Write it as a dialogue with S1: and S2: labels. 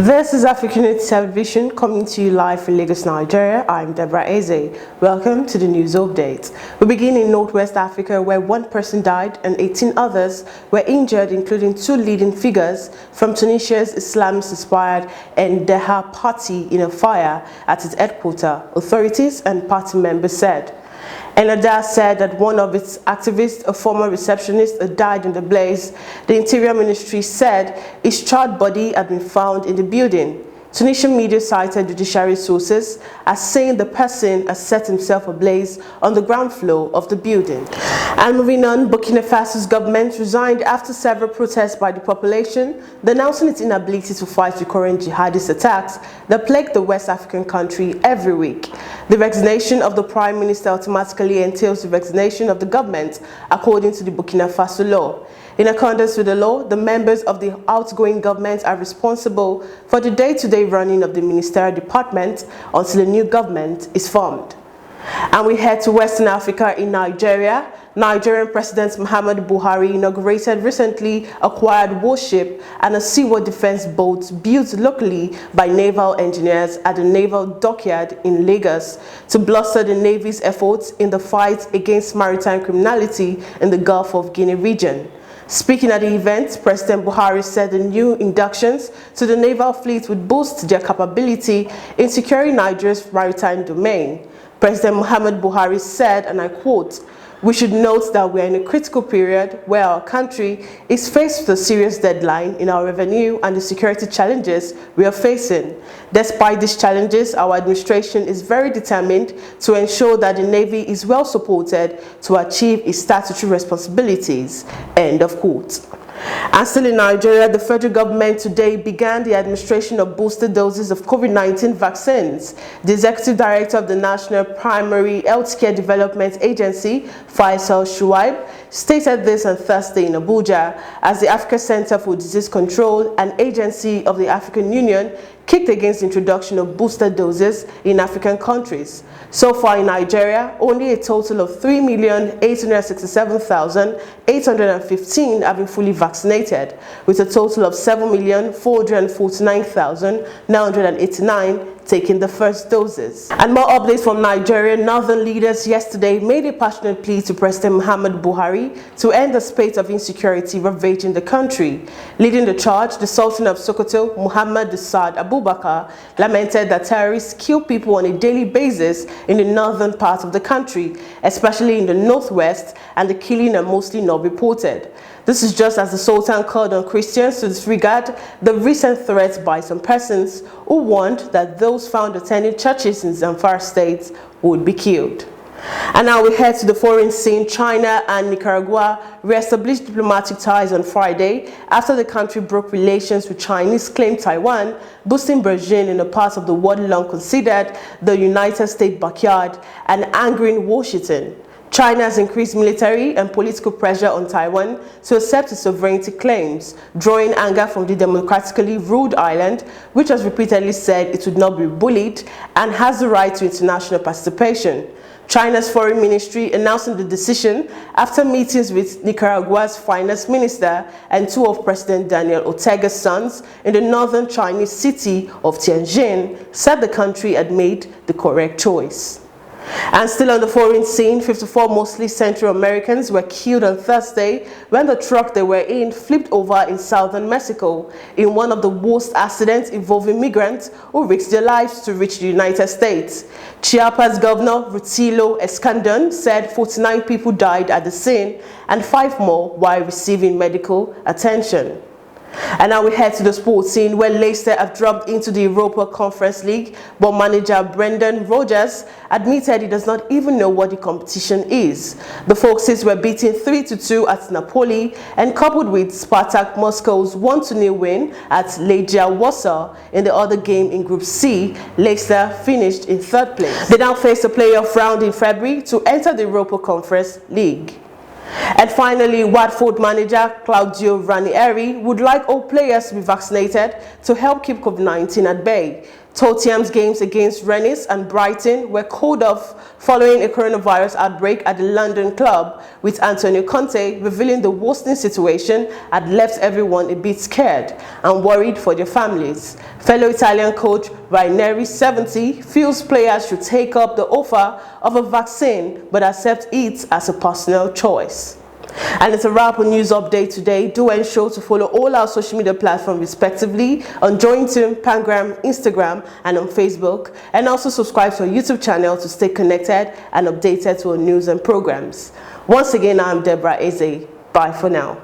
S1: This is AFRICUNIA television coming to you live from Lagos, Nigeria. I'm Deborah Ezeh. Welcome to the news update. We begin in Northwest Africa, where one person died and 18 others were injured, including two leading figures from Tunisia's Islamist-inspired Ennahdha party in a fire at its headquarters, authorities and party members said. Ennahdha said that one of its activists, a former receptionist, died in the blaze. The Interior Ministry said his charred body had been found in the building. Tunisian media cited judiciary sources as saying the person has set himself ablaze on the ground floor of the building. And moving on, Burkina Faso's government resigned after several protests by the population, denouncing its inability to fight recurrent jihadist attacks that plague the West African country every week. The resignation of the Prime Minister automatically entails the resignation of the government, according to the Burkina Faso law. In accordance with the law, the members of the outgoing government are responsible for the day-to-day running of the ministerial department until a new government is formed. And we head to Western Africa in Nigeria. Nigerian President Muhammadu Buhari inaugurated recently acquired warship and a seaworld defense boat built locally by naval engineers at the naval dockyard in Lagos to bolster the Navy's efforts in the fight against maritime criminality in the Gulf of Guinea region. Speaking at the event, President Buhari said the new inductions to the naval fleet would boost their capability in securing Nigeria's maritime domain. President Muhammadu Buhari said, and I quote, "We should note that we are in a critical period where our country is faced with a serious deadline in our revenue and the security challenges we are facing. Despite these challenges, our administration is very determined to ensure that the Navy is well supported to achieve its statutory responsibilities." End of quote. And still in Nigeria, the federal government today began the administration of booster doses of COVID-19 vaccines. The executive director of the National Primary Healthcare Development Agency, Faisal Shuaib, stated this on Thursday in Abuja as the Africa Center for Disease Control, an agency of the African Union, kicked against the introduction of booster doses in African countries. So far in Nigeria, only a total of 3,867,815 have been fully vaccinated, with a total of 7,449,989 taking the first doses. And more updates from Nigeria. Northern leaders yesterday made a passionate plea to President Muhammadu Buhari to end the spate of insecurity ravaging the country. Leading the charge, the Sultan of Sokoto, Muhammad Saad Abubakar, lamented that terrorists kill people on a daily basis in the northern part of the country, especially in the northwest, and the killing are mostly not reported. This is just as the Sultan called on Christians to disregard the recent threats by some persons who warned that those found attending churches in Zamfara State would be killed. And now we head to the foreign scene. China and Nicaragua re-established diplomatic ties on Friday after the country broke relations with Chinese-claimed Taiwan, boosting Beijing in a part of the world long considered the United States backyard and angering Washington. China has increased military and political pressure on Taiwan to accept its sovereignty claims, drawing anger from the democratically ruled island, which has repeatedly said it would not be bullied and has the right to international participation. China's foreign ministry announcing the decision after meetings with Nicaragua's finance minister and two of President Daniel Ortega's sons in the northern Chinese city of Tianjin, said the country had made the correct choice. And still on the foreign scene, 54 mostly Central Americans were killed on Thursday when the truck they were in flipped over in southern Mexico in one of the worst accidents involving migrants who risked their lives to reach the United States. Chiapas Governor Rutilio Escandon said 49 people died at the scene and 5 more while receiving medical attention. And now we head to the sports scene, where Leicester have dropped into the Europa Conference League, but manager Brendan Rodgers admitted he does not even know what the competition is. The Foxes were beaten 3-2 at Napoli, and coupled with Spartak Moscow's 1-0 win at Legia Warsaw in the other game in Group C, Leicester finished in 3rd place. They now face a playoff round in February to enter the Europa Conference League. And finally, Watford manager Ranieri would like all players to be vaccinated to help keep COVID-19 at bay. Tottenham's games against Rennes and Brighton were called off following a coronavirus outbreak at the London club, with Antonio Conte revealing the worsening situation had left everyone a bit scared and worried for their families. Fellow Italian coach Ranieri, 70, feels players should take up the offer of a vaccine but accept it as a personal choice. And it's a wrap on News Update today. Do ensure to follow all our social media platforms respectively on Jointum, Pangram, Instagram and on Facebook, and also subscribe to our YouTube channel to stay connected and updated to our news and programs. Once again, I'm Deborah Ezeh. Bye for now.